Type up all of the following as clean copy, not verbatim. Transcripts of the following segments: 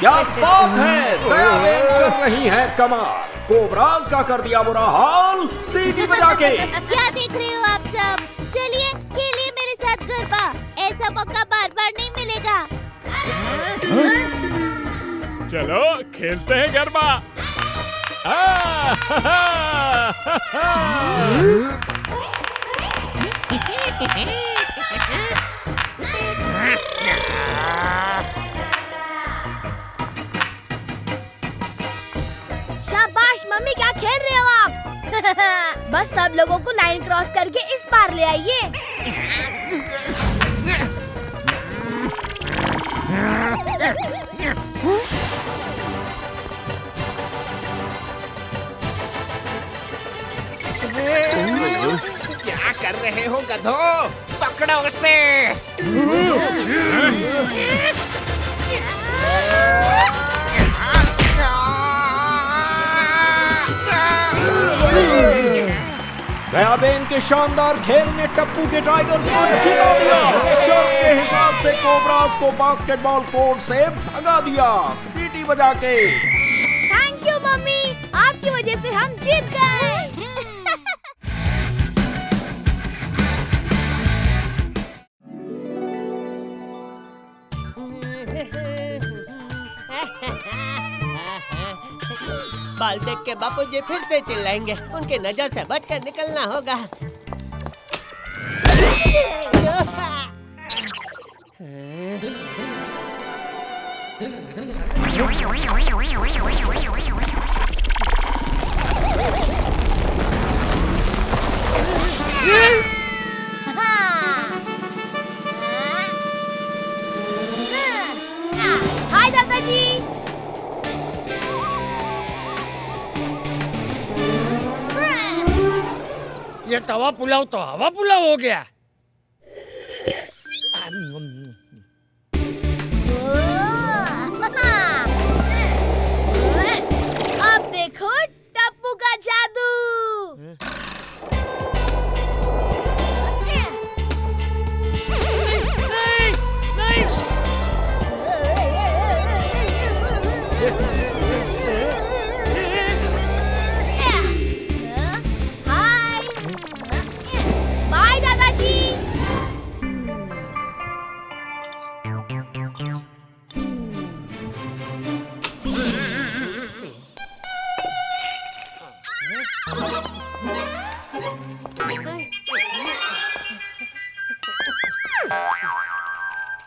क्या बात है, दयाबेन कर रही है कमाल। कोबराज का कर दिया बुरा हाल सीटी बजा के। क्या देख रहे हो आप सब? चलिए खेलिए मेरे साथ गरबा। ऐसा मौका बार बार नहीं मिलेगा। चलो खेलते हैं गरबा। शाबाश मम्मी, क्या खेल रहे हो आप? बस सब लोगों को लाइन क्रॉस करके इस पार ले आइए। क्या कर रहे हो गधो? पकड़ो उसे। दयाबेन के शानदार खेल ने टप्पू के टाइगर्स को जिता दिया। शर्त के हिसाब से कोबराज को बास्केटबॉल कोर्ट से भगा दिया सीटी बजा के। थैंक यू मम्मी, आपकी वजह से हम जीत गए। बाल देख के बापूजी फिर से चिल्लाएंगे। उनके नजर से बचकर निकलना होगा। हाय दादाजी। ये तवा पुलाव तो हवा पुलाव हो गया। अब देखो टप्पू का जादू। नहीं, नहीं। हाय, बाय दादाजी।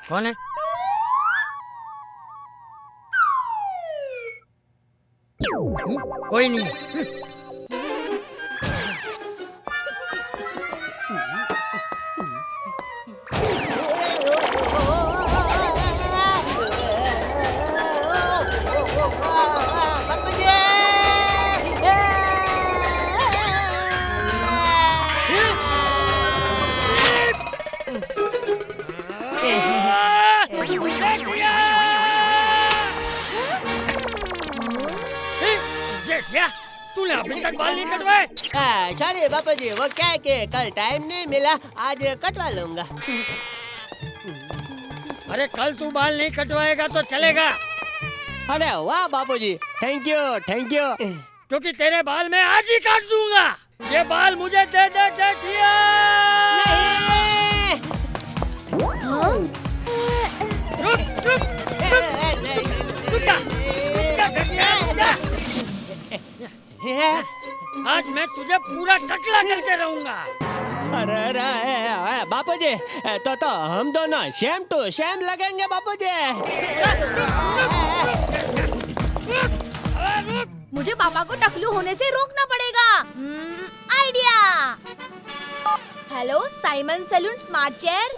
कौन है? कोई नहीं। जेठिया, तूने अभी तक बाल नहीं कटवाए? सॉरी बापूजी, वो क्या है कि कल टाइम नहीं मिला, आज कटवा लूंगा। अरे कल तू बाल नहीं कटवाएगा तो चलेगा। अरे वाह बापूजी, थैंक यू थैंक यू। क्योंकि तेरे बाल मैं आज ही काट दूंगा। ये बाल मुझे दे दे जेठिया। रुक रुक आज मैं तुझे पूरा टकला करके रहूंगा। अरे बापूजी, तो हम दोनों शेम टू शेम लगेंगे बापूजी। मुझे पापा को टकलू होने से रोकना पड़ेगा। Idea. Hello Simon salon smart chair.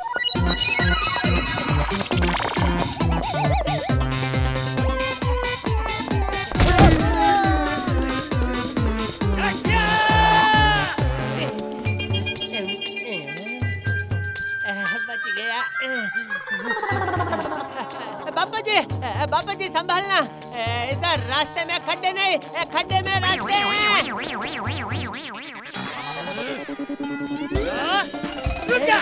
Bapu ji संभालना, इधर रास्ते में खड्डे नहीं, खड्डे में रास्ते। रुक जा।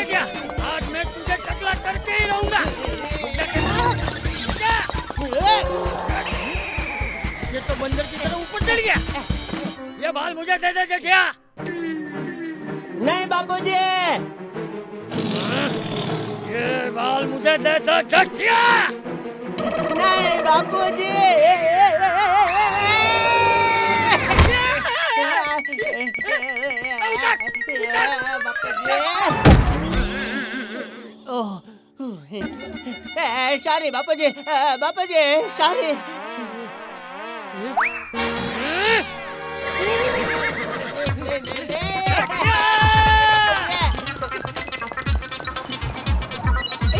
क्या आज मैं तुझे टकला करके ही रहूंगा। ये तो बंदर की तरह ऊपर चढ़ गया। ये बाल मुझे दे दे जेठिया। नहीं बापूजी। ये बाल मुझे दे दो जेठिया। नहीं बापूजी। सॉरी बापूजी, बापूजी सॉरी।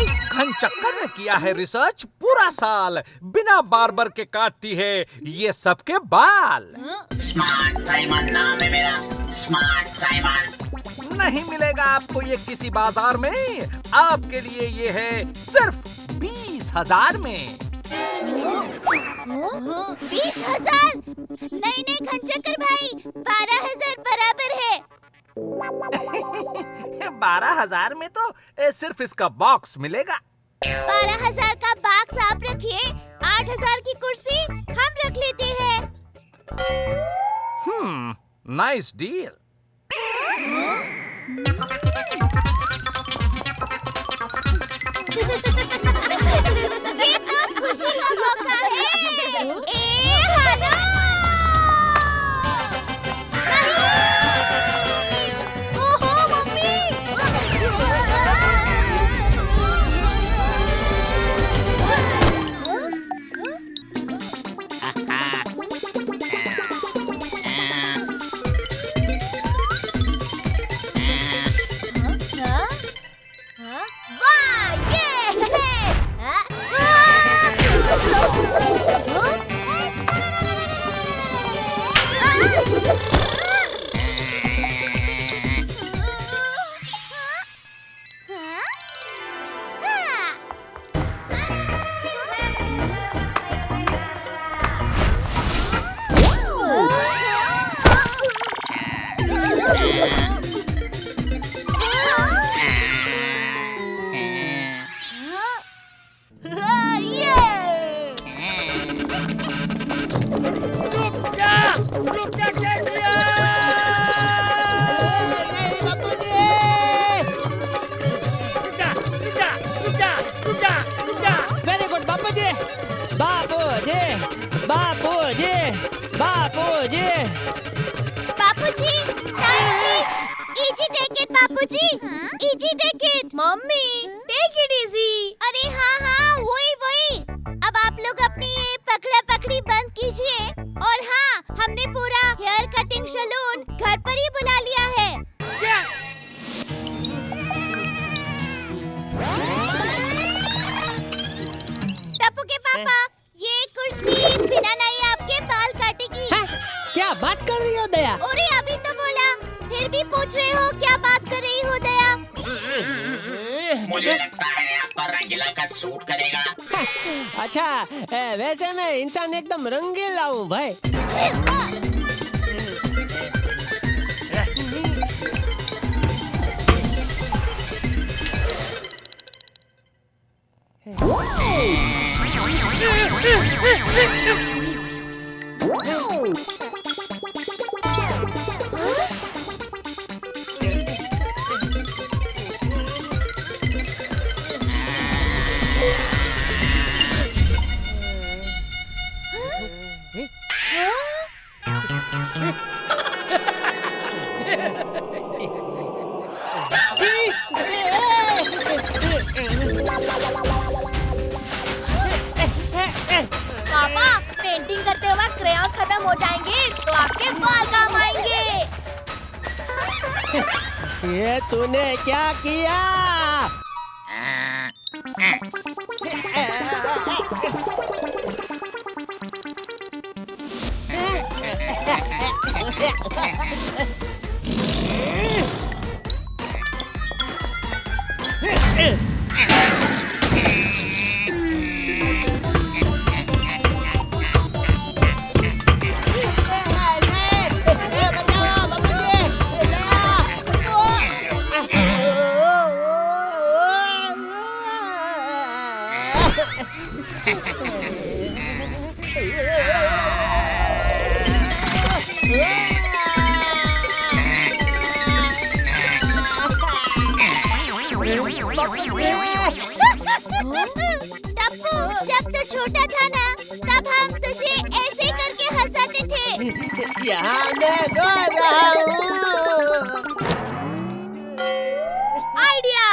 इस घन चक्कर में किया है रिसर्च पूरा साल, बिना बार्बर के काटती है ये सबके बाल। नहीं मिलेगा आपको ये किसी बाजार में, आपके लिए ये है सिर्फ 20,000 में। 20,000? नहीं नहीं घनचक्कर भाई, 12,000 बराबर है। 12,000 में तो सिर्फ इसका बॉक्स मिलेगा। 12,000 का बॉक्स आप रखिए, 8,000 की कुर्सी हम रख लेते हैं। Nice deal. ये तो खुशी का मौका है। हेलो। ओहो mummy. Very good Bapuji. Bapuji, Bapuji, Bapuji. Bapuji, easy take it Bapuji, easy take it. Mummy, take it easy. अरे हाँ वही। अब आप लोग अपनी ये पकड़ा पकड़ी बंद कीजिए। और हाँ, हमने पूरा हेयर कटिंग सैलून घर पर ही बुला लिया है। टप्पू के पापा, ये कुर्सी बिना नहीं आपके बाल काटेगी। क्या बात कर रही हो दया? अरे अभी तो बोला, फिर भी पूछ रहे हो क्या बात कर रही हो दया? मुझे लगता है आपका रंगीला कट सूट करेगा। अच्छा, वैसे मैं इंसान एकदम रंगीला हूँ भाई। पापा, पेंटिंग करते वक्त क्रेयॉन्स खत्म हो जाएंगे तो आपके बाल काम आएंगे। ये तूने क्या किया? टप्पू, जब तू छोटा था ना, तब हम तुझे ऐसे करके हंसाते थे। यहाँ मैं गा रहा हूँ। आइडिया।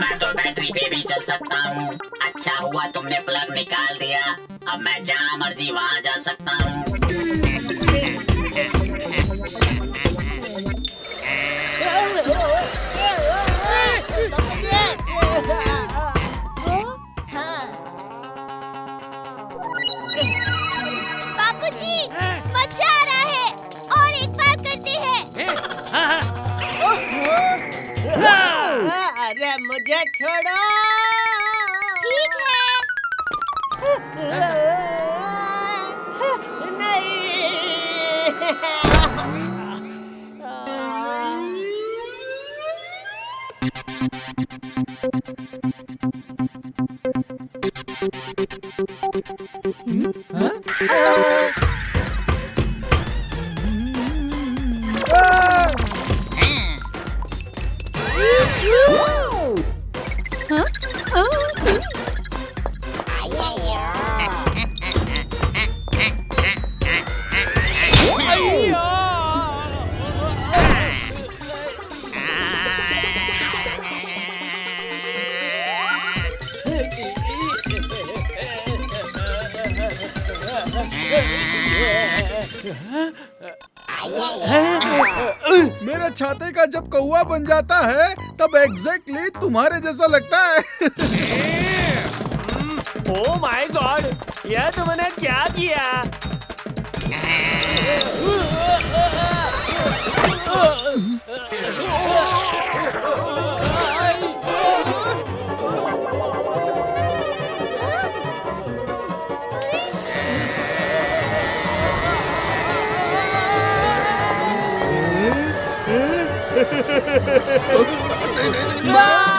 मैं तो बैटरी पे भी चल सकता हूँ। अच्छा हुआ तुमने प्लग निकाल दिया। अब मैं जहाँ मर्जी वहाँ जा सकता हूँ। बापूजी, मजा आ रहा है। और एक बार करते हैं। अरे मुझे छोड़ो। ठीक है। मेरे छाते का जब कौवा बन जाता है तब एग्जैक्टली तुम्हारे जैसा लगता है। ओ माय गॉड, यह तुमने क्या किया?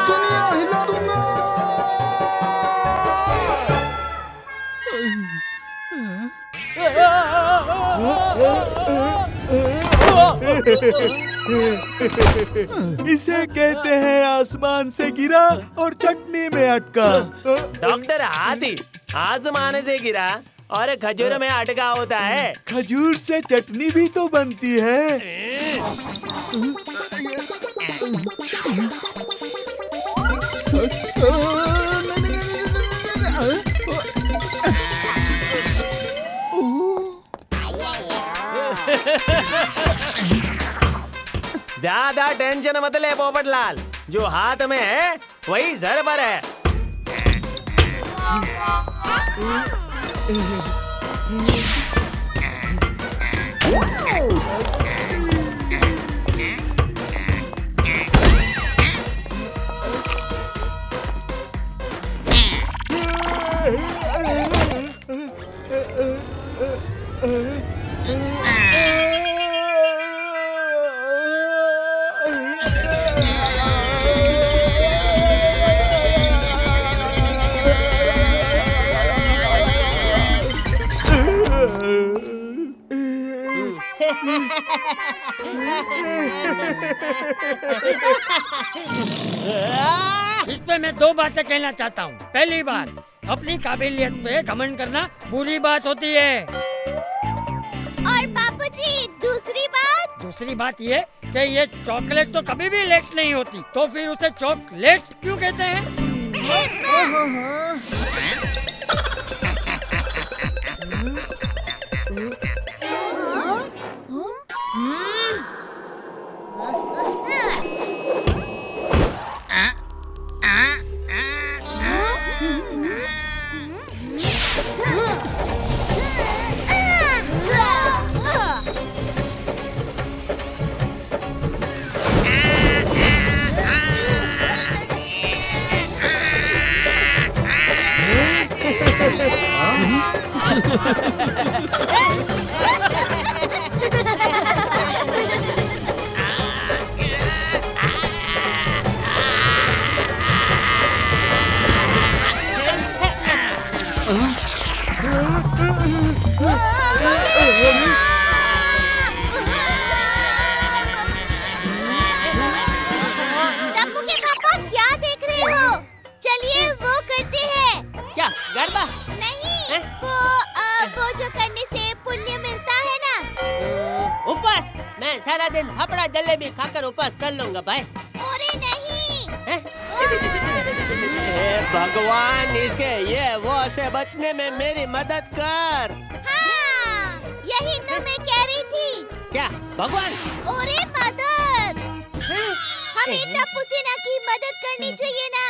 दुनिया हिला दूंगा। इसे कहते हैं आसमान से गिरा और चटनी में अटका। डॉक्टर हाथी आसमान से गिरा और खजूर में अटका होता है। खजूर से चटनी भी तो बनती है। ज्यादा टेंशन मत ले पोपटलाल, जो हाथ में है वही सर पर है। इस पे मैं दो बातें कहना चाहता हूँ। पहली बात, अपनी काबिलियत पे घमंड करना बुरी बात होती है। और बापूजी, दूसरी बात ये कि ये चॉकलेट तो कभी भी लेट नहीं होती, तो फिर उसे चॉकलेट क्यों कहते हैं? टप्पू के पापा क्या देख रहे हो? चलिए वो करते हैं। क्या गरबा? नहीं, वो जो करने से पुण्य मिलता है ना। उपवास? मैं सारा दिन फाफड़ा जलेबी खाकर उपवास कर लूंगा भाई। अरे नहीं। हे भगवान, इसके ये वो से बचने में मेरी मदद कर। हाँ, यही तो मैं कह रही थी। क्या भगवान? अरे मदद, हमें टप्पू सेना की मदद करनी चाहिए ना।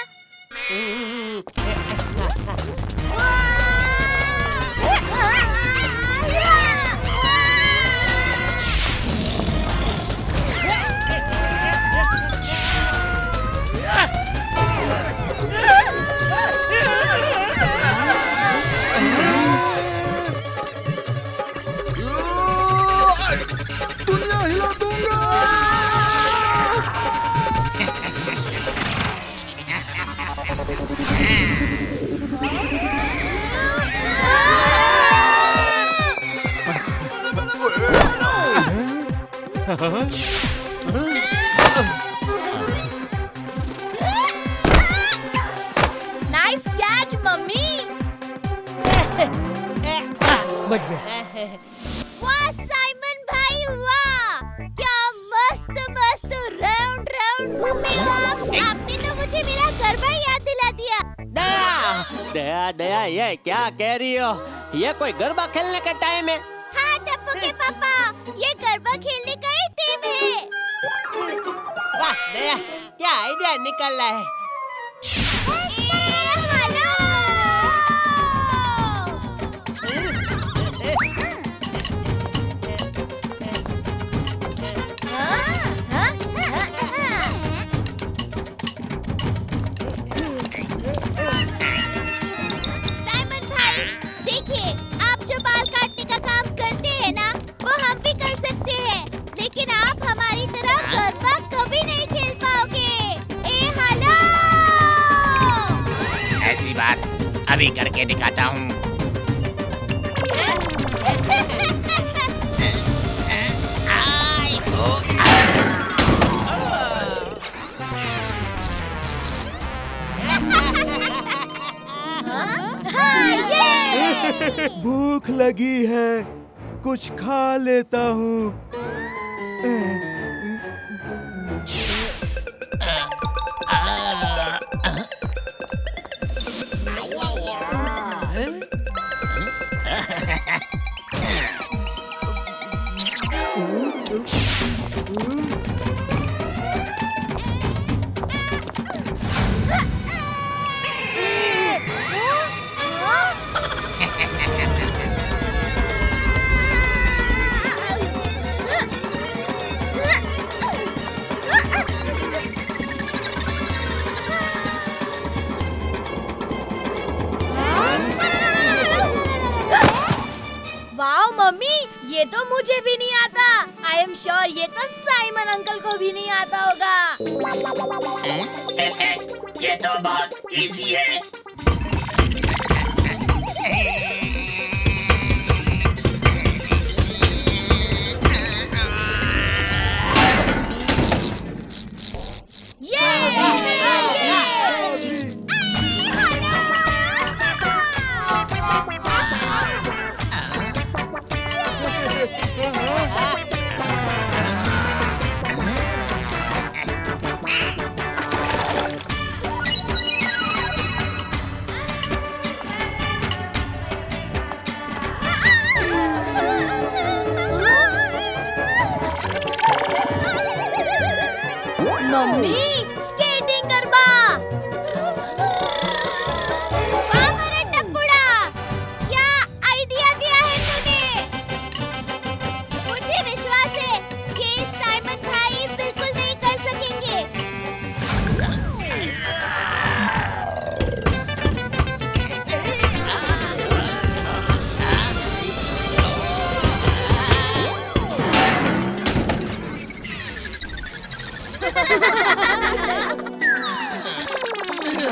दुनिया हिला दूंगा। Nice catch mummy. बच गया। वाह साइमन भाई वाह, क्या मस्त मस्त राउंड राउंड घूमे हो आप। आपने तो मुझे मेरा गरबा याद दिला दिया। दया दया दया, ये क्या कह रही हो? ये कोई गरबा खेलने का टाइम है? हाँ टप्पू के पापा, ये गरबा खेलने का ही टाइम है। वाह दया, क्या आइडिया निकला है। साइमन भाई, देखिए, आप जो बाल काटने का काम करते हैं ना, वो हम भी कर सकते हैं, लेकिन आप हमारी तरह गरबा कभी नहीं खेल पाओगे। ए हेलो, ऐसी बात अभी करके दिखाता हूँ। भूख लगी है, कुछ खा लेता हूँ। वाओ मम्मी, ये तो मुझे भी नहीं आता। आई एम श्योर ये तो साइमन अंकल को भी नहीं आता होगा। ये तो बहुत इजी है।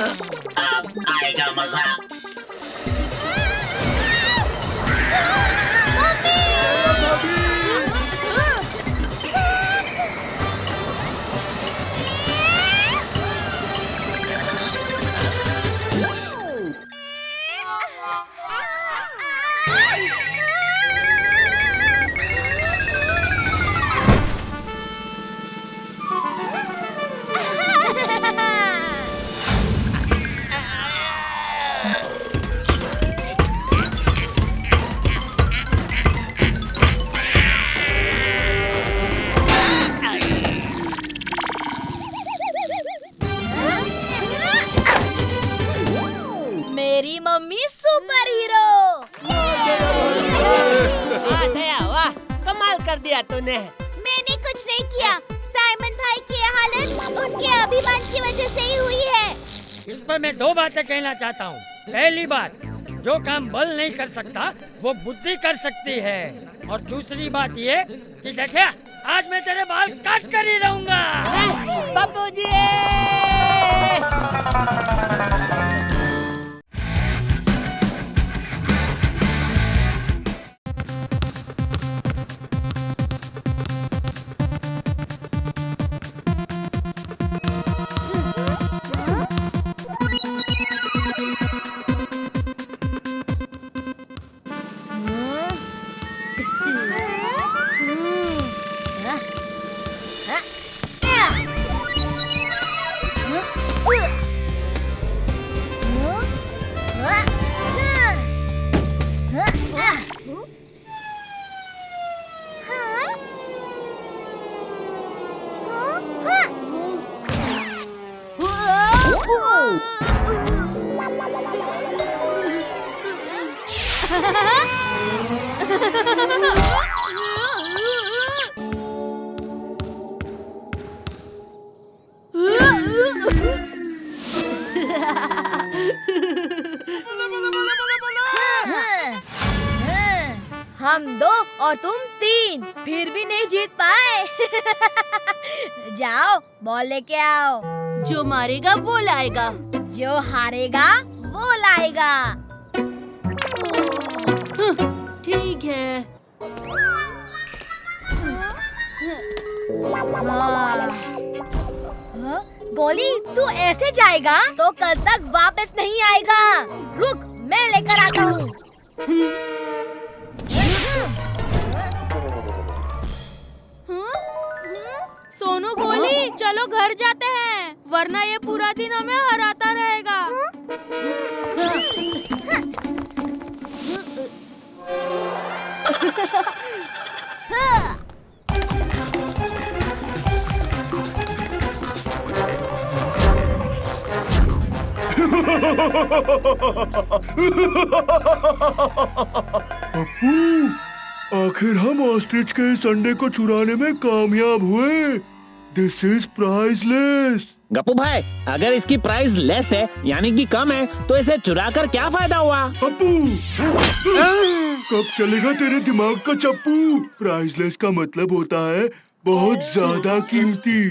अब आएगा मजा। मेरी मम्मी सुपर हीरो। दया, वाह कमाल कर दिया तूने। मैंने कुछ नहीं किया। साइमन भाई की ये हालत उनके अभिमान की वजह से ही हुई है। इस पर मैं दो बातें कहना चाहता हूँ। पहली बात, जो काम बल नहीं कर सकता वो बुद्धि कर सकती है। और दूसरी बात ये कि जेठिया, आज मैं तेरे बाल काट कर ही रहूंगा। बापू जी हम 2 और तुम 3, फिर भी नहीं जीत पाए। जाओ बॉल लेके आओ। जो मारेगा वो लाएगा। जो हारेगा वो लाएगा। ठीक है। गोली तू ऐसे जाएगा तो कल तक वापस नहीं आएगा। रुक, मैं लेकर आता हूँ। सोनू गोली, चलो घर जाते हैं, वरना ये पूरा दिन हमें हराता रहेगा। पप्पू, आखिर हम ऑस्ट्रिच के इस अंडे को चुराने में कामयाब हुए। This is priceless. गप्पू भाई, अगर इसकी प्राइस लेस है यानी कि कम है, तो इसे चुरा कर क्या फायदा हुआ? पप्पू, कब चलेगा तेरे दिमाग का चप्पू? प्राइसलेस का मतलब होता है बहुत ज्यादा कीमती।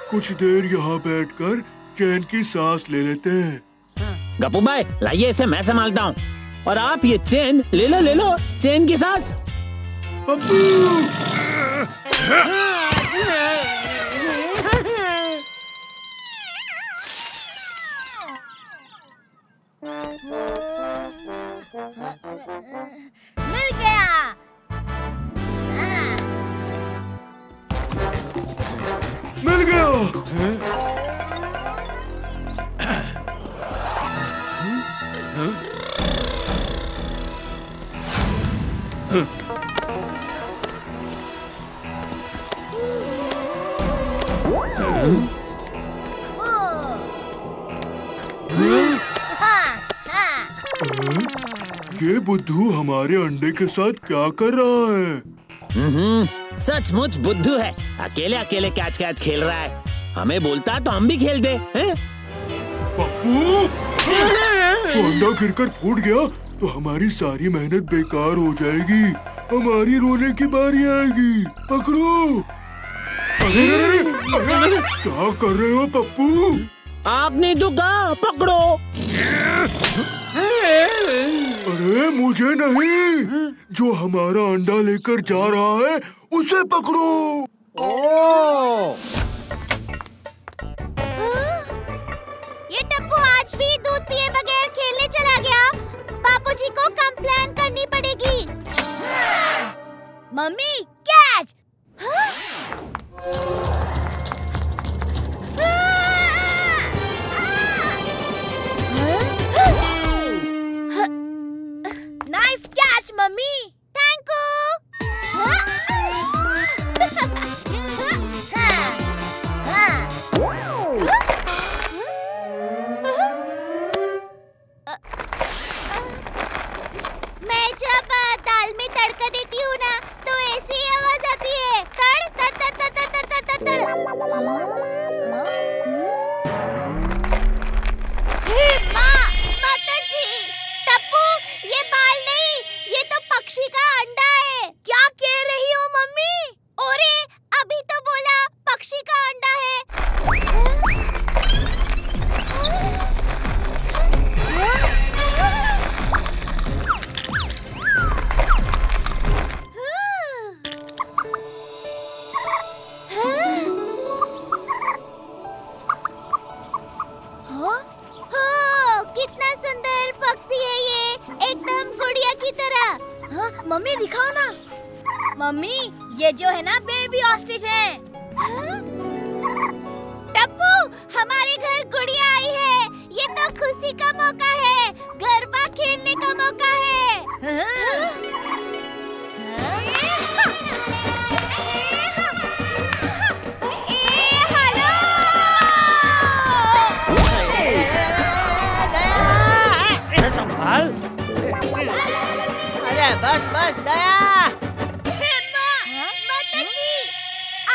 कुछ देर यहाँ बैठकर चैन की सांस ले लेते हैं। गप्पू भाई, लाइए इसे मैं संभालता हूँ, और आप ये चेन ले लो चेन की सांस। मिल गया। मिल गया। ये बुद्धू हमारे अंडे के साथ क्या कर रहा है? सचमुच बुद्धू है। अकेले अकेले कैच कैच खेल रहा है। हमें बोलता तो हम भी खेलते हैं। पप्पू, तो अंडा गिरकर फूट गया तो हमारी सारी मेहनत बेकार हो जाएगी। हमारी रोने की बारी आएगी। पकड़ो। अरे क्या कर रहे हो पप्पू? आपने तो कहा पकड़ो। अरे मुझे नहीं, जो हमारा अंडा लेकर जा रहा है उसे पकड़ो। ये टप्पू आज भी दूध पिए बगैर खेलने चला गया। बापूजी को कंप्लेन करनी पड़ेगी। Mummy catch. Nice catch mummy. Thank मैं जब दाल में तड़का देती हूँ ना तो ऐसी आवाज आती है, तड़ तड़ तड़ तड़ तड़ तड़ तड़ तड़ तड़। हे माँ, माताजी, टप्पू ये बाल नहीं, ये तो पक्षी का अंडा है। क्या कह रही हो मम्मी? ओरे अभी तो बोला पक्षी का अंडा है। कितना सुंदर पक्षी है ये, एकदम गुड़िया की तरह। हाँ, मम्मी दिखाओ ना। मम्मी ये जो है ना बेबी ऑस्ट्रिच है। टप्पू हमारे घर गुड़िया आई है, ये तो खुशी का मौका है, गरबा खेलने का मौका है। संभाल। अरे बस बस दया। माताजी,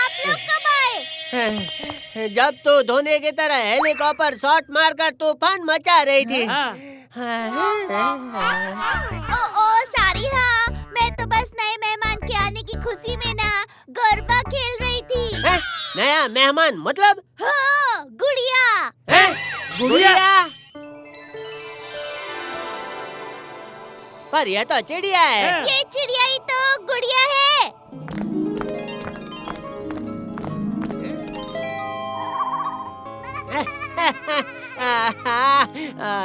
आप लोग कब आए? जब तू धोने की तरह हेलीकॉप्टर शॉट मारकर तूफान मचा रही थी। ओ सारी हाँ, मैं तो बस नए मेहमान के आने की खुशी में ना गरबा खेल रही थी। नया मेहमान मतलब? हाँ, गुड़िया। गुड़िया? पर यह तो चिड़िया है। ये चिड़िया ही तो गुड़िया है।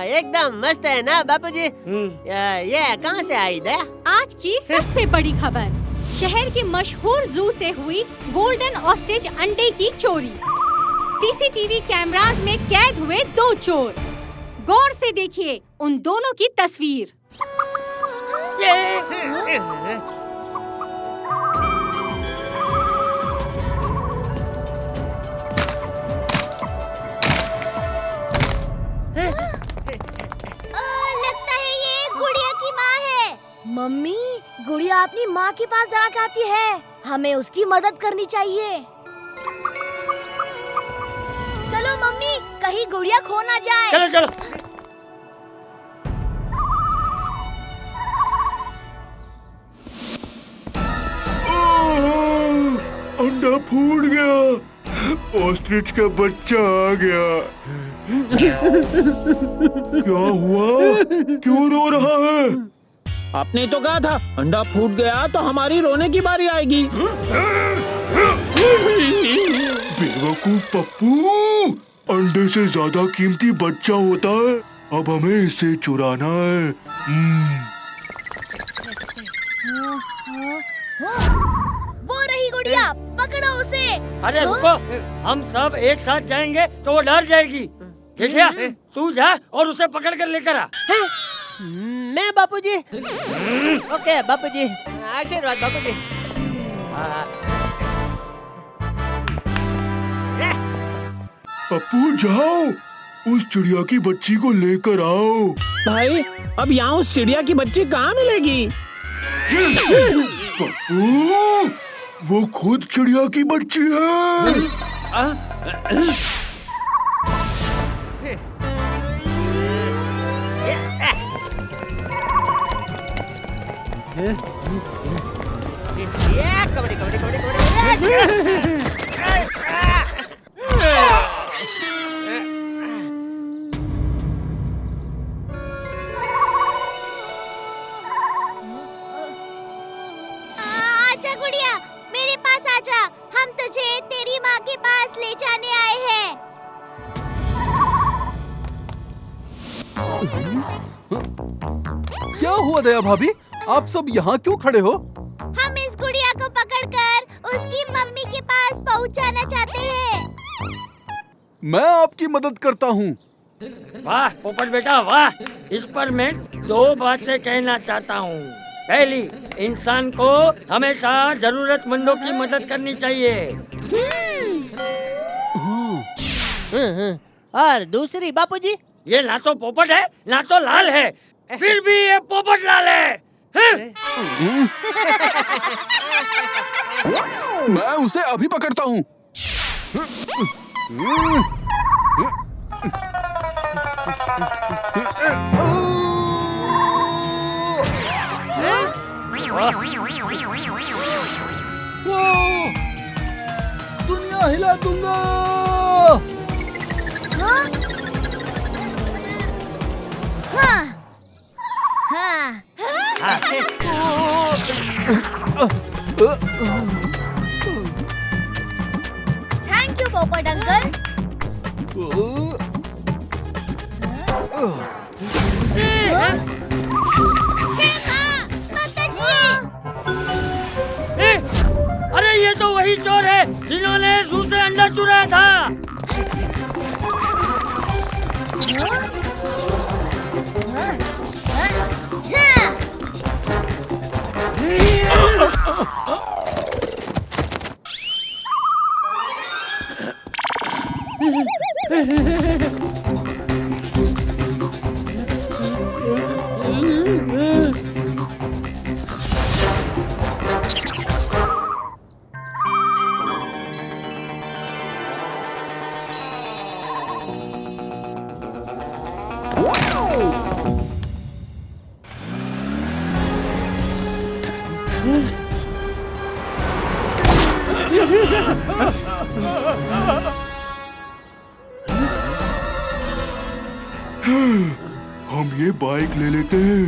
एकदम मस्त है ना बापूजी। ये कहाँ से आई दया? आज की सबसे बड़ी खबर, शहर के मशहूर जू से हुई गोल्डन ऑस्ट्रिच अंडे की चोरी। सीसीटीवी कैमरास में कैद हुए 2 चोर। गौर से देखिए उन दोनों की तस्वीर। लगता है ये गुड़िया की माँ है। मम्मी गुड़िया अपनी माँ के पास जाना चाहती है, हमें उसकी मदद करनी चाहिए। चलो मम्मी, कहीं गुड़िया खो ना जाए। चलो चलो। अंडा फूट गया, ऑस्ट्रिच का बच्चा आ गया। क्या हुआ? क्यों रो रहा है? आपने तो कहा था अंडा फूट गया तो हमारी रोने की बारी आएगी। बेवकूफ पप्पू, अंडे से ज्यादा कीमती बच्चा होता है। अब हमें इसे चुराना है। वो रही गुड़िया, पकड़ो उसे। अरे रुको, हम सब एक साथ जाएंगे तो वो डर जाएगी। जेठिया, तू जा और उसे पकड़ कर लेकर आ। मैं बापूजी। ओके बापूजी, आशीर्वाद बापूजी। पप्पू जाओ, उस चिड़िया की बच्ची को लेकर आओ। भाई अब यहाँ उस चिड़िया की बच्ची कहाँ मिलेगी? पप्पू, वो खुद चिड़िया की बच्ची है। कबड्डी कबड्डी कबड्डी कबड्डी। क्या हुआ दया भाभी? आप सब यहाँ क्यों खड़े हो? हम इस गुड़िया को पकड़कर उसकी मम्मी के पास पहुंचाना चाहते हैं। मैं आपकी मदद करता हूँ। वाह पोपट बेटा वाह। इस पर मैं 2 बातें कहना चाहता हूँ। पहली, इंसान को हमेशा जरूरतमंदों की मदद करनी चाहिए। और दूसरी बापूजी, ये ना तो पोपट है ना तो लाल है, फिर भी ये पोपट लाल है। मैं उसे अभी पकड़ता हूँ। दुनिया हिला दूंगा। थैंक यू पोपट अंकल। अरे ये तो वही चोर है जिन्होंने जू से अंडा चुराया था। हम ये बाइक ले लेते हैं।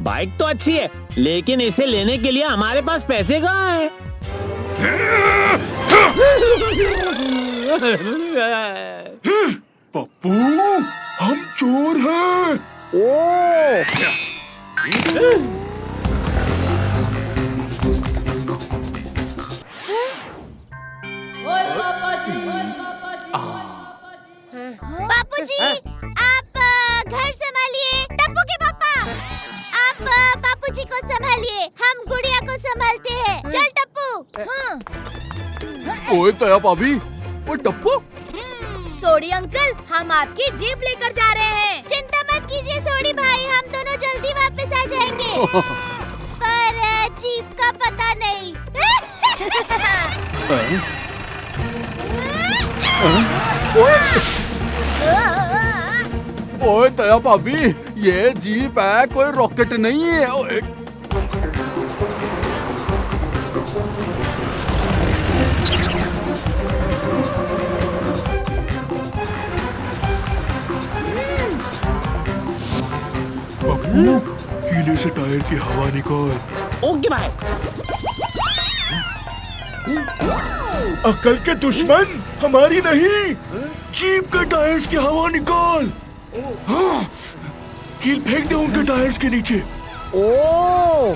बाइक तो अच्छी है, लेकिन इसे लेने के लिए हमारे पास पैसे कहाँ हैं? पप्पू, हम चोर हैं। बापूजी, आप घर संभालिए। टप्पू के पापा, आप बापूजी को संभालिए। हम गुड़िया को संभालते हैं। चल टप्पू। ओए दया भाभी, वो टप्पू। सोडी अंकल, हम आपकी जीप लेकर जा रहे हैं। चिंता मत कीजिए सोडी भाई, हम दोनों जल्दी वापस आ जाएंगे। पर जीप का पता नहीं। ओए दया भाभी, ये जीप है, कोई रॉकेट नहीं है। ओए। पप्पू, कीले से टायर की हवा निकाल। ओके भाई। अक्ल के दुश्मन, हमारी नहीं, जीप के टायर्स की हवा निकाल। हाँ, कील फेंक दे उनके टायर्स के नीचे। ओ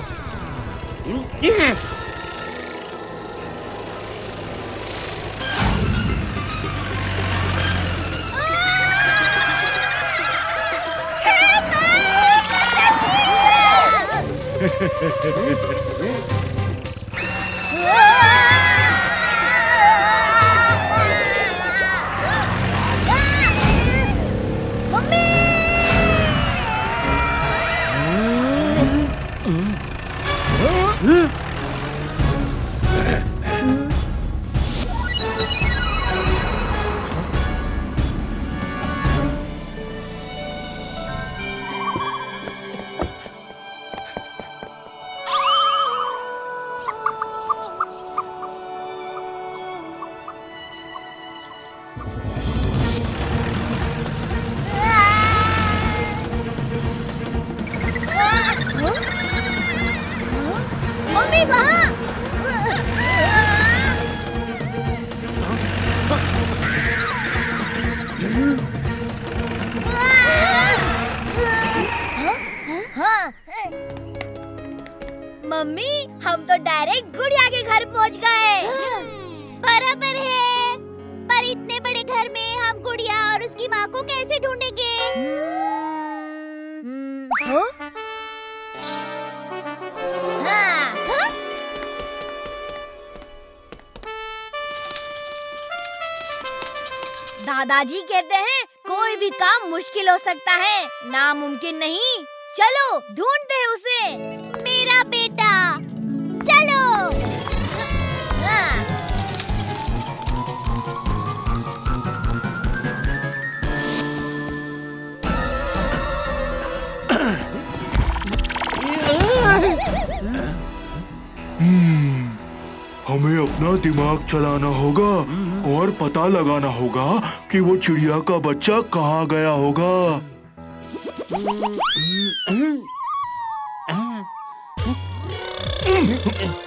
मम्मी वहाँ। उसकी माँ को कैसे ढूंढेंगे? दादाजी कहते हैं कोई भी काम मुश्किल हो सकता है, नामुमकिन नहीं। चलो ढूंढते हैं उसे। मेरा बेटा, चलो। हमें अपना दिमाग चलाना होगा और पता लगाना होगा कि वो चिड़िया का बच्चा कहाँ गया होगा।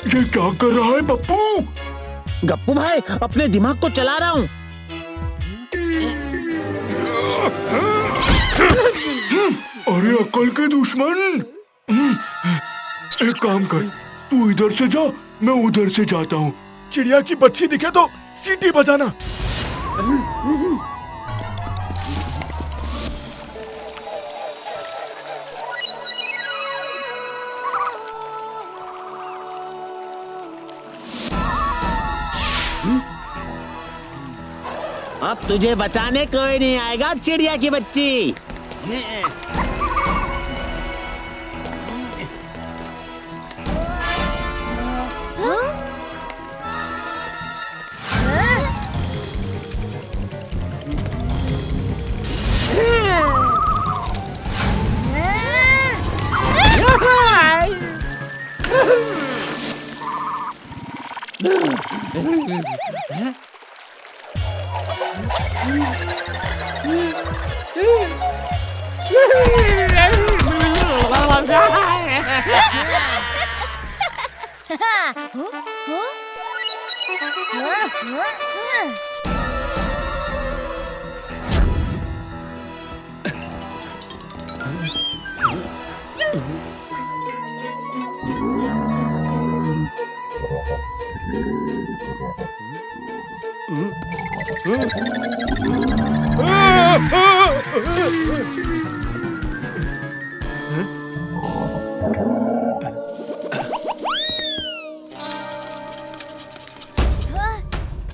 ये क्या कर रहा है पप्पू? गप्पू भाई, अपने दिमाग को चला रहा हूँ। अरे अक्ल के दुश्मन, एक काम कर, तू इधर से जा, मैं उधर से जाता हूँ। चिड़िया की बच्ची दिखे तो सीटी बजाना। अब तुझे बचाने कोई नहीं आएगा चिड़िया की बच्ची।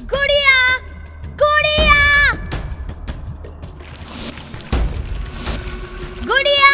गुड़िया, गुड़िया, गुड़िया।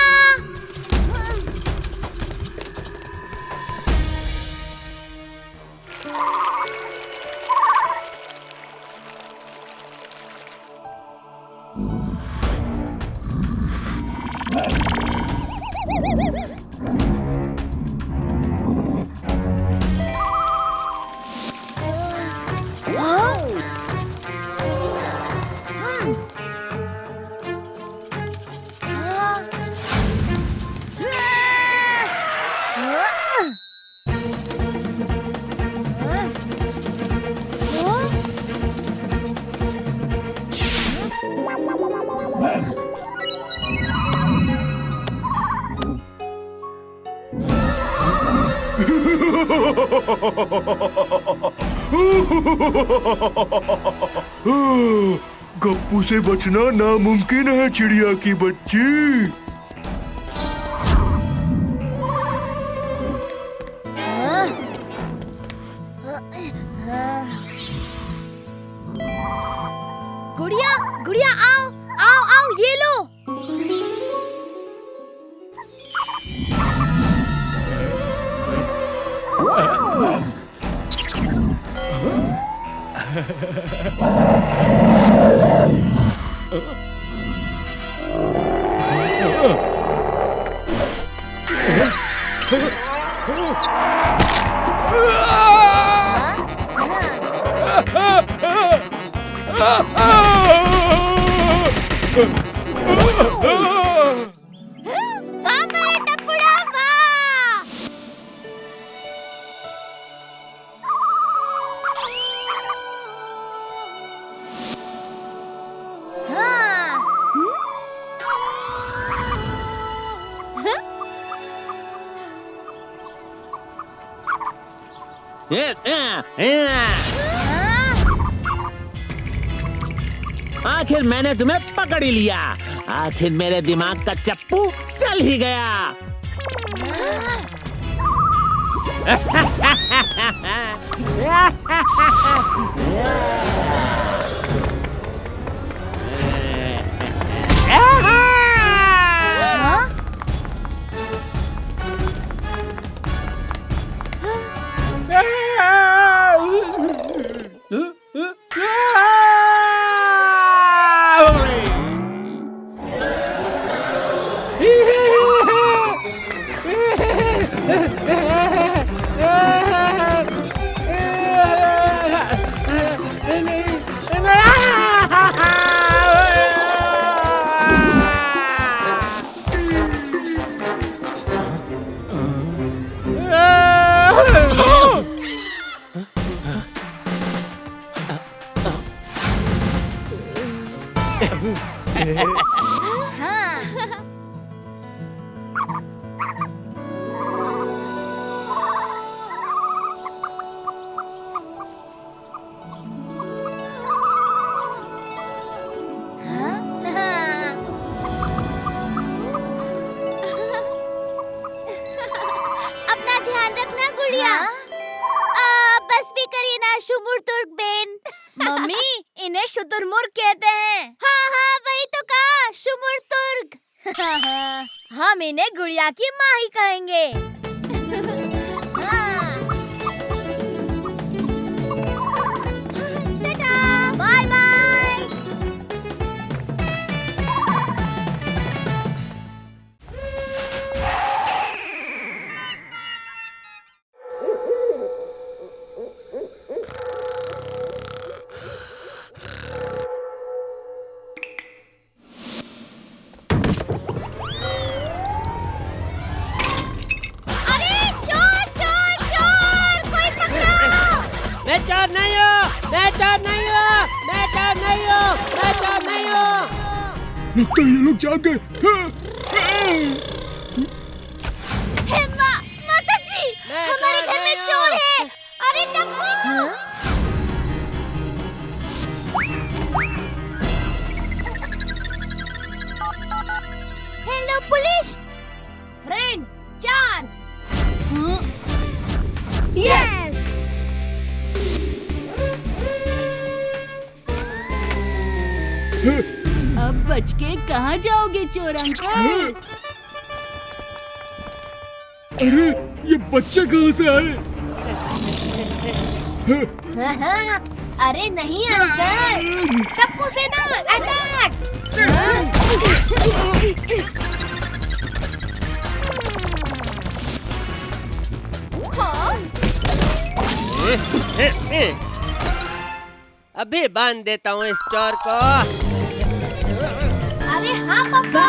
गप्पू से बचना नामुमकिन है चिड़िया की बच्ची। गुड़िया, गुड़िया, आओ, आओ, आओ, ये लो। आखिर मैंने तुम्हें पकड़ ही लिया। आखिर मेरे दिमाग का चप्पू चल ही गया। अपना ध्यान रखना गुड़िया। बस भी करिए ना शुमुरतुर्क बेन। मम्मी, इन्हें शुतुरमुर्ग कहते हैं। हाँ हाँ, वही तो कहा, शुमुरतुर्क। हम इन्हें गुड़िया की माँ ही कहेंगे। Bye bye. मैं चोर नहीं हूँ, मैं चोर नहीं हूँ, मैं चोर नहीं हूँ, मैं चोर नहीं हूँ। लगता है ये लोग जाग गए। हे माता जी, हमारे घर में चोर है। अरे Tappu! Hello police. Friends, charge. Yes. अब बच के कहाँ जाओगे चोर अंकल? अरे ये बच्चे कहाँ से आए? अरे नहीं अंकल, टप्पू से ना अटैक। अभी बांध देता हूँ इस चोर को। अरे हाँ पापा।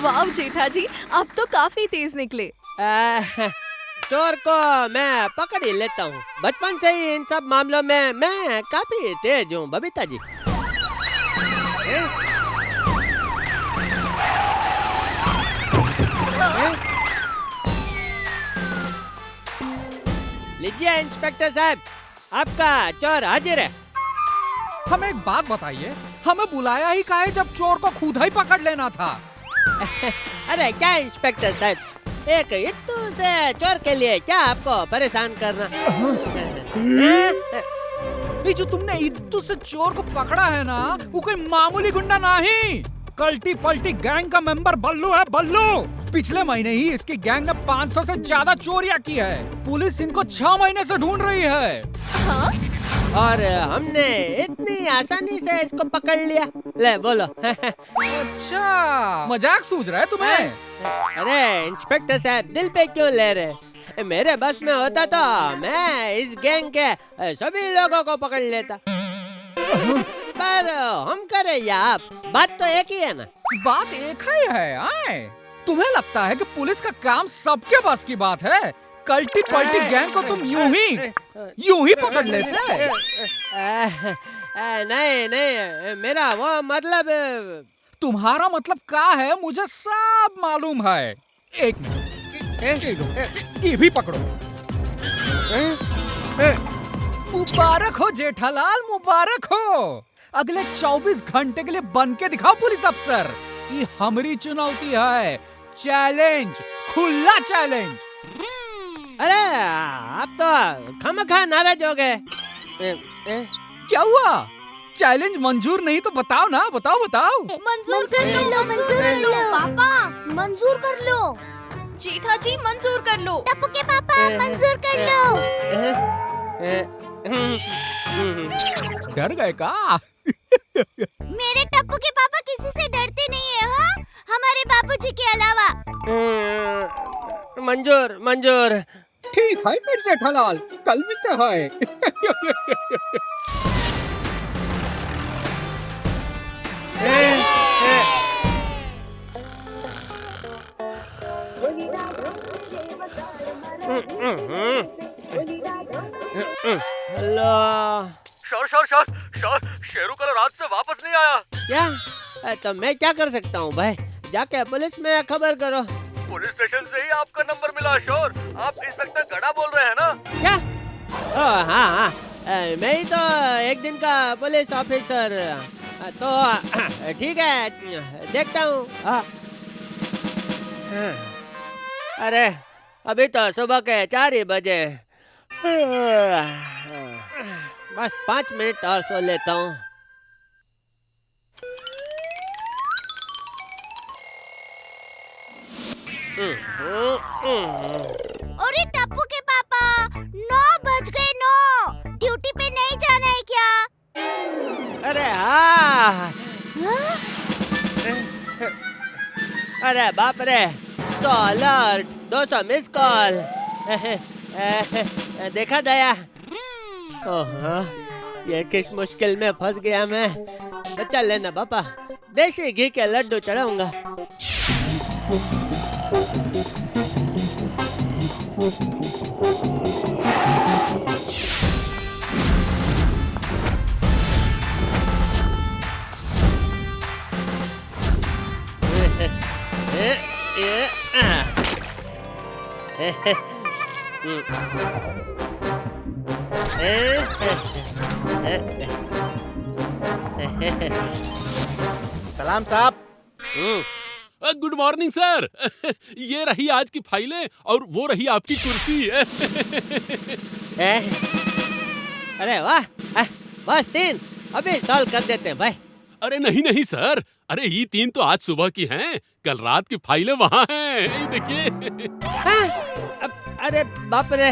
वाह जेठा जी, अब तो काफी तेज निकले। चोर को मैं पकड़ ही लेता हूँ। बचपन से ही इन सब मामलों में मैं काफी तेज हूँ बबीता जी। लीजिए इंस्पेक्टर साहब, आपका चोर हाजिर है। हमें एक बात बताइए, हमें बुलाया ही काहे जब चोर को खुद ही पकड़ लेना था? अरे क्या इंस्पेक्टर साहब, एक इत्तू से चोर के लिए क्या आपको परेशान करना? ये जो तुमने इत्तू से चोर को पकड़ा है ना, वो कोई मामूली गुंडा नहीं, कल्टी पल्टी गैंग का मेंबर बल्लू है, बल्लू। पिछले महीने ही इसकी गैंग ने 500 से ज्यादा चोरियां की है। पुलिस इनको 6 महीने से ढूंढ रही है। हाँ? और हमने इतनी आसानी से इसको पकड़ लिया। ले बोलो। अच्छा, मजाक सूझ रहा है तुम्हें? अरे इंस्पेक्टर साहब, दिल पे क्यों ले रहे? मेरे बस में होता तो मैं इस गैंग के सभी लोगों को पकड़ लेता। पर हम करे या आप, बात तो एक ही है ना। बात एक ही है। आए, तुम्हें लगता है कि पुलिस का काम सबके बस की बात है? कल्टी पल्टी गैंग को तुम यूं ही पकड़ लेते? नहीं नहीं, मेरा वो मतलब। तुम्हारा मतलब क्या है मुझे सब मालूम है। एक मिनट, ये भी पकड़ो। मुबारक हो जेठालाल, मुबारक हो। अगले 24 घंटे के लिए बन के दिखाओ पुलिस अफसर। ये हमारी चुनौती है, चैलेंज, खुला चैलेंज। अरे आप तो खामखा नाराज हो गए। क्या हुआ? चैलेंज मंजूर नहीं तो बताओ ना, बताओ। मंजूर कर लो पापा, मंजूर कर लो। जेठा जी मंजूर कर लो। टप्पू के पापा मंजूर कर लो। डर गए का? मेरे टप्पू के पापा किसी से डरते नहीं है, हाँ? हमारे बाबूजी के अलावा। मंजूर। ठीक है फिर जेठालाल, कल मिलते हैं। हेलो। सर शेरू कल रात से वापस नहीं आया। क्या? तो मैं क्या कर सकता हूँ भाई? जाके पुलिस में खबर करो। पुलिस स्टेशन से ही आपका नंबर मिला शोर। आप इंस्पेक्टर गड़ा बोल रहे हैं ना? क्या? हाँ, मैं ही तो एक दिन का पुलिस ऑफिसर। तो ठीक है, देखता हूँ। अरे अभी तो सुबह के 4 ही बजे। बस 5 मिनट और सो लेता हूँ। अरे टप्पू के पापा, 9 बज गए। 9 ड्यूटी पे नहीं जाना है क्या? अरे हाँ। अरे बाप रे, तो अलर्ट, 200 मिस कॉल। देखा दया? ये किस मुश्किल में फंस गया मैं। बचा लेना पापा, देसी घी के लड्डू चढ़ाऊंगा। सलाम साहब। Good morning sir. ये रही आज की फाइलें और वो रही आपकी कुर्सी। अरे वाह, बस 3 अभी सॉल्व कर देते हैं भाई। अरे नहीं सर, अरे ये 3 तो आज सुबह की हैं। कल रात की फाइलें वहाँ हैं, ये देखिए। अरे बाप रे।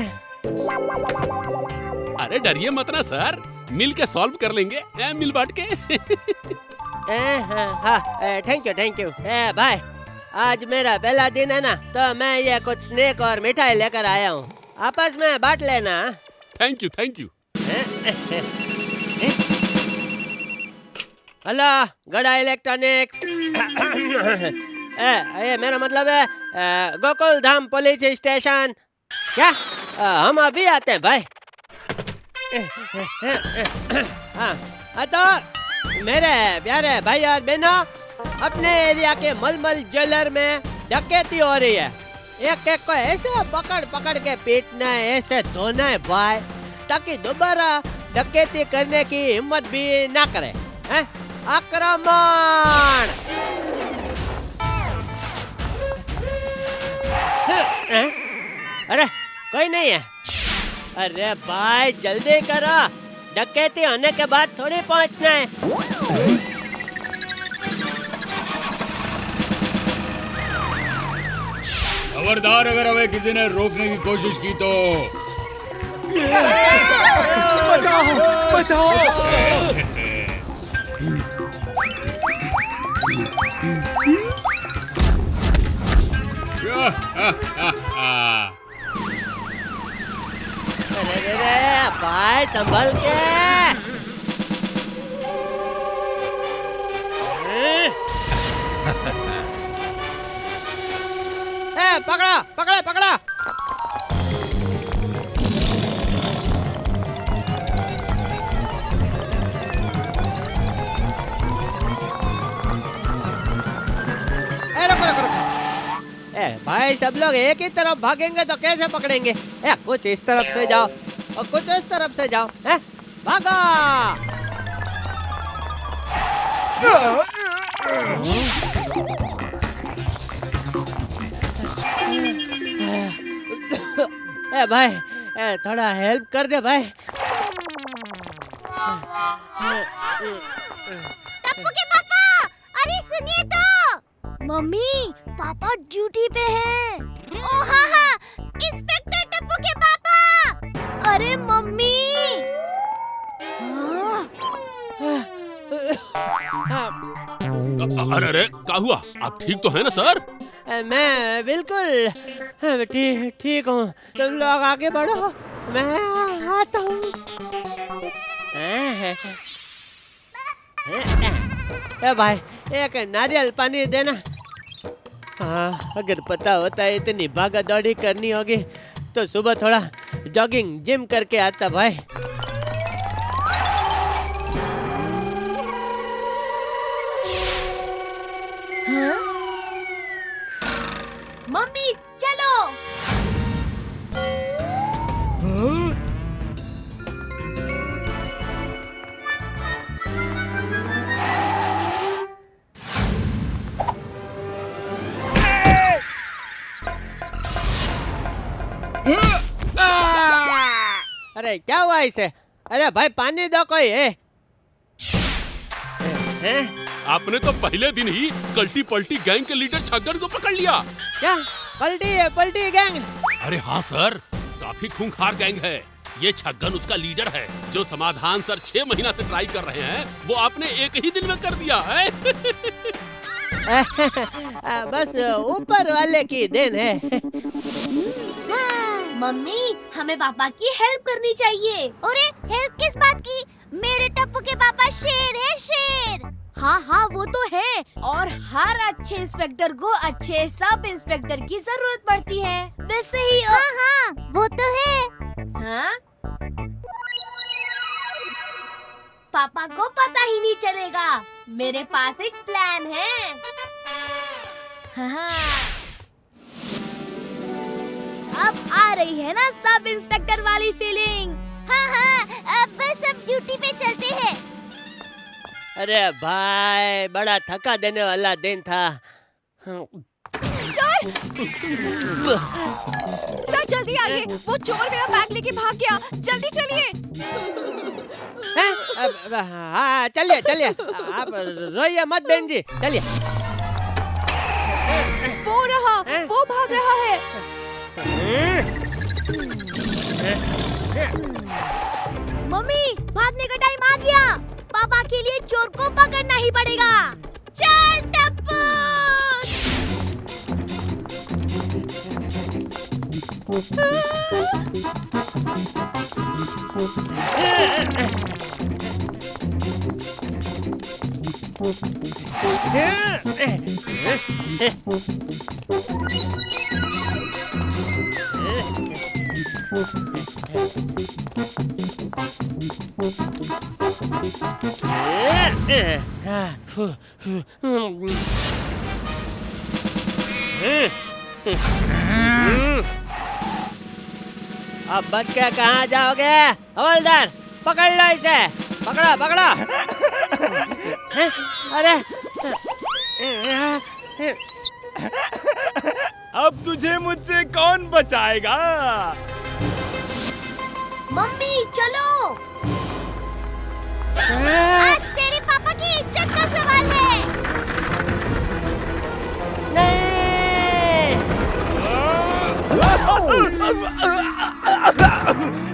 अरे डरिए मत ना सर, मिल के सॉल्व कर लेंगे, मिल बांट के। Thank you. भाई आज मेरा पहला दिन है ना, तो मैं ये कुछ स्नैक और मिठाई लेकर आया हूँ, आपस में बांट लेना। Thank you. हेलो गड़ा इलेक्ट्रॉनिक्स। ये मेरा मतलब है गोकुल धाम पुलिस स्टेशन। क्या? हम अभी आते हैं भाई। हाँ तो मेरे प्यारे भाई और बहनों, अपने एरिया के मलमल ज्वेलर में डकैती हो रही है। एक को ऐसे पकड़ के पीटना है, ऐसे धोना है भाई, ताकि दोबारा डकैती करने की हिम्मत भी ना करे। आक्रमण! अरे कोई नहीं है। अरे भाई जल्दी करो, डकैती होने के बाद थोड़ी पहुंचना है। खबरदार, अगर हमें किसी ने रोकने की कोशिश की तो बचाओ। अरे भाई संभल के। पकड़ा। रुको। भाई सब लोग एक ही तरफ भागेंगे तो कैसे पकड़ेंगे? कुछ इस तरफ से जाओ और कुछ इस तरफ से जाओ। भागो। ए भाई, थोड़ा हेल्प कर दे भाई। टप्पू के पापा, अरे सुनिए तो। मम्मी, पापा ड्यूटी पे हैं। ओ हाँ हाँ, इंस्पेक्टर टप्पू के पापा। अरे मम्मी। अरे अरे क्या हुआ? आप ठीक तो है ना सर? मैं बिल्कुल ठीक हूँ। तुम लोग आगे बढ़ो, मैं आता हूँ। ए भाई, एक नारियल पानी देना। हाँ, अगर पता होता है इतनी भागा दौड़ी करनी होगी तो सुबह थोड़ा जॉगिंग जिम करके आता भाई। मम्मी चलो। अरे क्या हुआ इसे? अरे भाई पानी दो कोई है? आपने तो पहले दिन ही कल्टी पल्टी गैंग के लीडर छगन को पकड़ लिया। क्या पलटी गैंग? अरे हाँ सर, काफी खूंखार गैंग है। ये छगन उसका लीडर है, जो समाधान सर 6 महीना से ट्राई कर रहे हैं, वो आपने एक ही दिन में कर दिया है। बस ऊपर वाले की देन है। मम्मी, हमें पापा की हेल्प करनी चाहिए। अरे हेल्प किस बात की? मेरे टप्पू के पापा शेर है, शेर। हाँ हाँ वो तो है, और हर अच्छे इंस्पेक्टर को अच्छे सब इंस्पेक्टर की जरूरत पड़ती है। वैसे ही हाँ हाँ वो तो है। हाँ? पापा को पता ही नहीं चलेगा। मेरे पास एक प्लान है। हाँ। अब आ रही है ना सब इंस्पेक्टर वाली फीलिंग। हाँ हाँ, अब बस हम ड्यूटी पे चलते हैं। अरे भाई, बड़ा थका देने वाला दिन था। सर जल्दी आइए, वो चोर मेरा बैग लेके भाग गया। जल्दी चलिए। हाँ चलिए, आप रोइए मत बहन जी, चलिए। वो भाग रहा है। मम्मी, भागने का टाइम आ गया। पापा के लिए चोर को पकड़ना ही पड़ेगा। चल टप्पू। अब बच के कहाँ जाओगे? हवलदार, पकड़ लो इसे। पकड़ो। अरे अब तुझे मुझसे कौन बचाएगा? मम्मी चलो। आज तेरे पापा की इज्जत का सवाल है।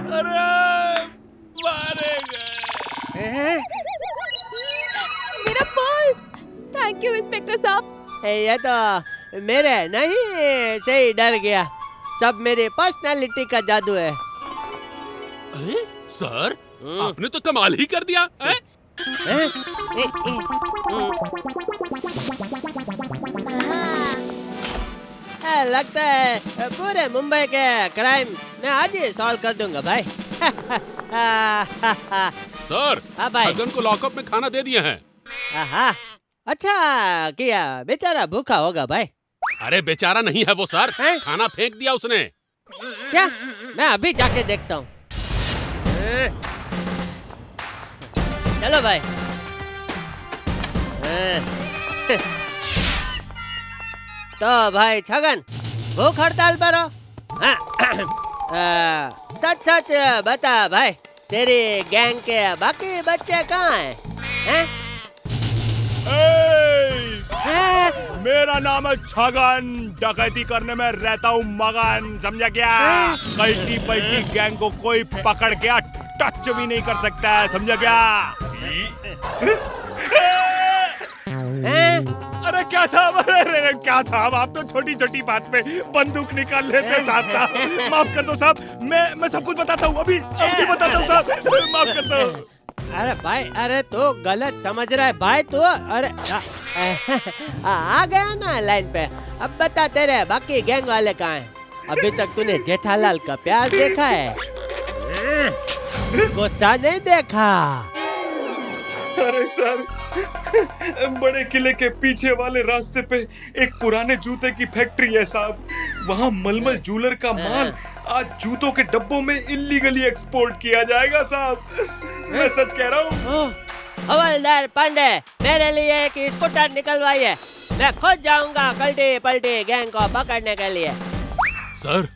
अरे मारे गए। मेरा पर्स। थैंक यू इंस्पेक्टर साहब। ये तो मेरे नहीं से ही डर गया। सब मेरी पर्सनालिटी का जादू है। सर, आपने तो कमाल ही कर दिया। लगता है पूरे मुंबई के क्राइम मैं आज ही सॉल्व कर दूंगा भाई। सर, हाँ भाई। छगन को लॉकअप में खाना दे दिए हैं। अच्छा किया, बेचारा भूखा होगा भाई। अरे बेचारा नहीं है वो सर, खाना फेंक दिया उसने। क्या? मैं अभी जाके देखता हूँ। चलो भाई। तो भाई छगन भूख हड़ताल पर हो? सच सच बता भाई, तेरी गैंग के बाकी बच्चे कहाँ हैं? मेरा नाम है छगन, डकैती करने में रहता हूँ मगन, समझा क्या? कल्टी पल्टी गैंग को कोई पकड़ के टच भी नहीं कर सकता है, समझा क्या? अरे क्या साहब, अरे क्या साहब, आप तो छोटी छोटी बात पे बंदूक निकाल लेते साहब। माफ कर दो साहब, मैं सब कुछ बताता हूँ, अभी बताता हूँ साहब, माफ कर दो। अरे भाई, अरे तू गलत समझ रहा है भाई तू। अरे आ गया ना लाइन पे। अब बता तेरे बाकी गैंग वाले कहाँ हैं? अभी तक तूने जेठालाल का प्यार देखा है? गुस्सा नहीं देखा? अरे सर, बड़े किले के पीछे वाले रास्ते पे एक पुराने जूते की फैक्ट्री है साहब। वहाँ मलमल जूलर का माल आज जूतों के डब्बों में इल्लीगली एक्सपोर्ट किया जाएगा साहब। मैं सच कह रहा हूँ। हवलदार पांडे, मेरे लिए एक स्कूटर निकलवाई है, मैं खुद जाऊंगा कल्टी पल्टी गैंग को पकड़ने के लिए। सर,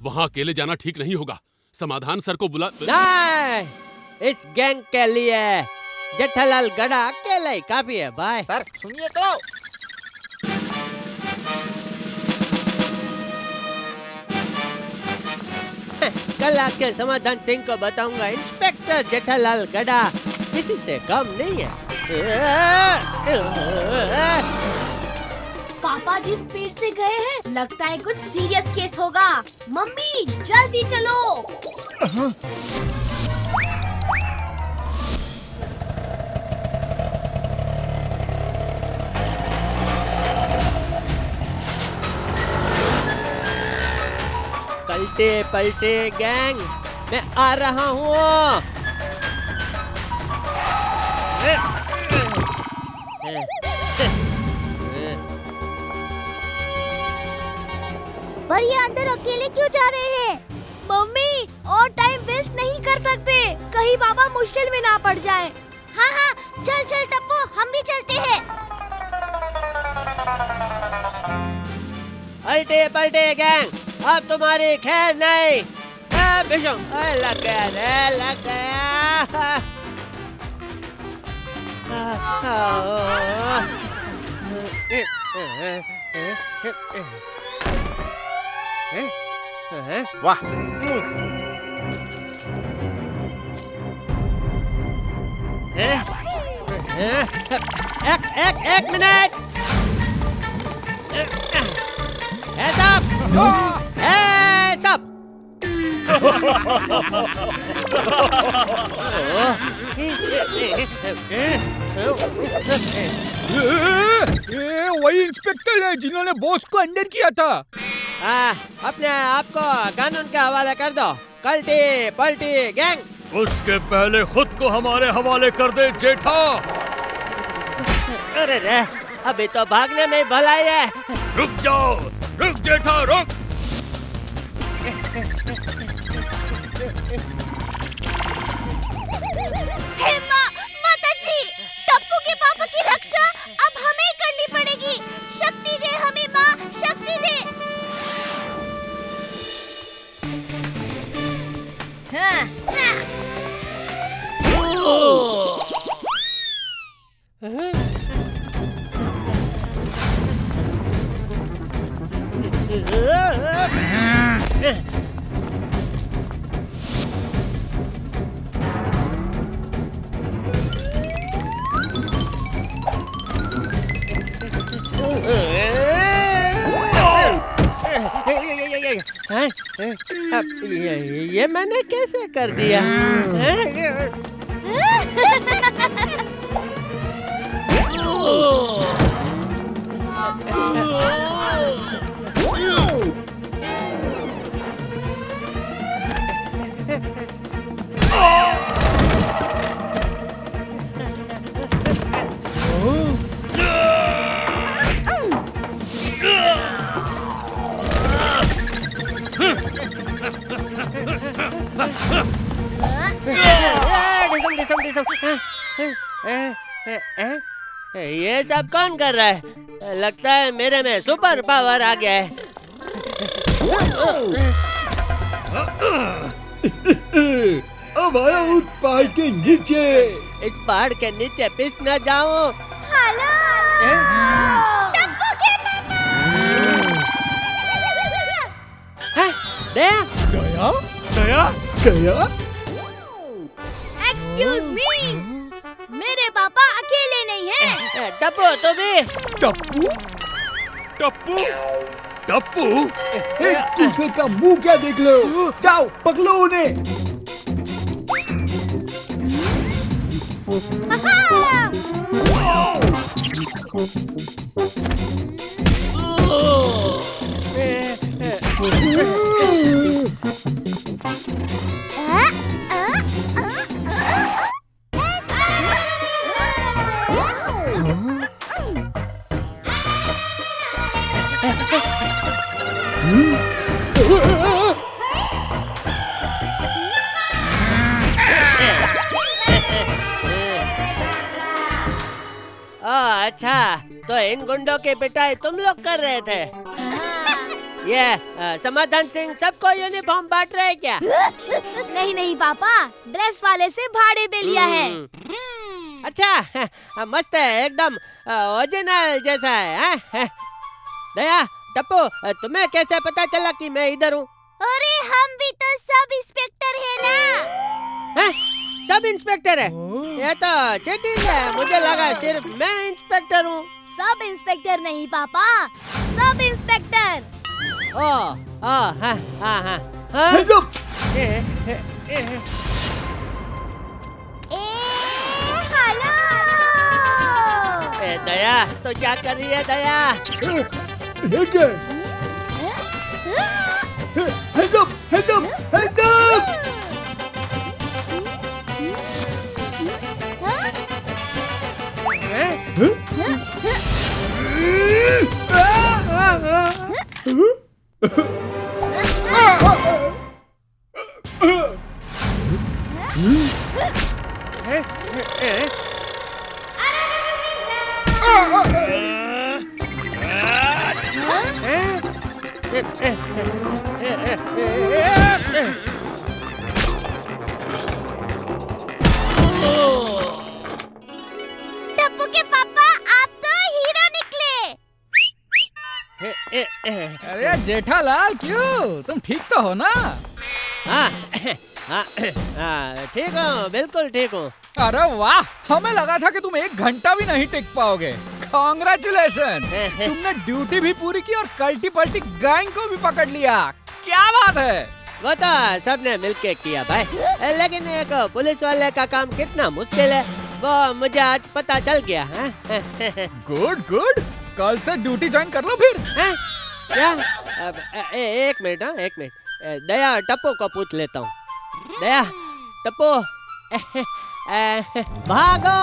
वहाँ अकेले जाना ठीक नहीं होगा, समाधान सर को बुला। नहीं, इस गैंग के लिए जेठालाल गधा अकेला ही काफी है भाई। सर सुनिए तो। कल आके समाधान सिंह को बताऊंगा, इंस्पेक्टर जेठालाल गधा किसी से कम नहीं है। पापा जी स्पीड से गए हैं, लगता है कुछ सीरियस केस होगा। मम्मी जल्दी चलो। पलटे पलटे गैंग, मैं आ रहा हूँ। पर ये अंदर अकेले क्यों जा रहे हैं? मम्मी और टाइम वेस्ट नहीं कर सकते, कहीं पापा मुश्किल में ना पड़ जाए। हाँ हाँ, चल चल टप्पू, हम भी चलते हैं। पलटे पलटे गैंग, अब तुम्हारी खैर नहीं। लग गया रे, लग गया। वाह, एक मिनट। वही इंस्पेक्टर है जिन्होंने बॉस को अंदर किया था। अपने आप को कानून के हवाले कर दो, कल्टी पल्टी गैंग। उसके पहले खुद को हमारे हवाले कर दे जेठा। अरे रे, अभी तो भागने में भलाई है। रुक जाओ, रुक जेठा, रुक। हे माँ, माताजी, टप्पू के पापा की रक्षा अब हमें ही करनी पड़ेगी। शक्ति दे हमें माँ, शक्ति दे। ये मैंने कैसे कर दिया? ये सब कौन कर रहा है? लगता है मेरे में सुपर पावर आ गया है। अब आया हूँ पहाड़ के नीचे। इस पहाड़ के नीचे पिस न जाऊं। हेलो टप्पू के पापा। दया गया गया गया। एक्सक्यूज मी, मेरे पापा अकेले नहीं हैं। टप्पू तो भी। टप्पू टप्पू टप्पू, एक दूसरे का मुंह क्या देख लो। जाओ पकड़ो उन्हें। अच्छा, तो इन गुंडों की पिटाई तुम लोग कर रहे थे। ये समाधान सिंह सबको यूनिफॉर्म बांट रहे क्या? नहीं नहीं पापा, ड्रेस वाले से भाड़े पे लिया है। अच्छा, मस्त है, एकदम ओरिजिनल जैसा है। दया, टप्पू, तुम्हें कैसे पता चला कि मैं इधर हूँ? अरे हम भी तो सब इंस्पेक्टर है ना। सब इंस्पेक्टर है? ये तो चीटिंग है। मुझे लगा सिर्फ मैं इंस्पेक्टर हूँ। सब इंस्पेक्टर नहीं पापा, सब इंस्पेक्टर। दया, तो क्या कर रही है दया? Heads up! Heads up! Heads up! Tappu के पापा, आप तो हीरो निकले। अरे जेठालाल, क्यों? तुम ठीक तो हो ना? हाँ, ठीक हूँ, बिल्कुल ठीक हूँ। अरे वाह, हमें लगा था कि तुम 1 घंटा भी नहीं टिक पाओगे। कांग्रेचुलेशन, तुमने ड्यूटी भी पूरी की और कल्टी पल्टी गैंग को भी पकड़ लिया। क्या बात है? वो तो सबने मिलके किया भाई, लेकिन एक पुलिस वाले का काम कितना मुश्किल है वो मुझे आज पता चल गया। गुड गुड, कल से ड्यूटी ज्वाइन कर लो फिर। क्या? एक मिनट, एक मिनट। दया, टप्पू को पूछ लेता हूँ। दया, टप्पू, भागो!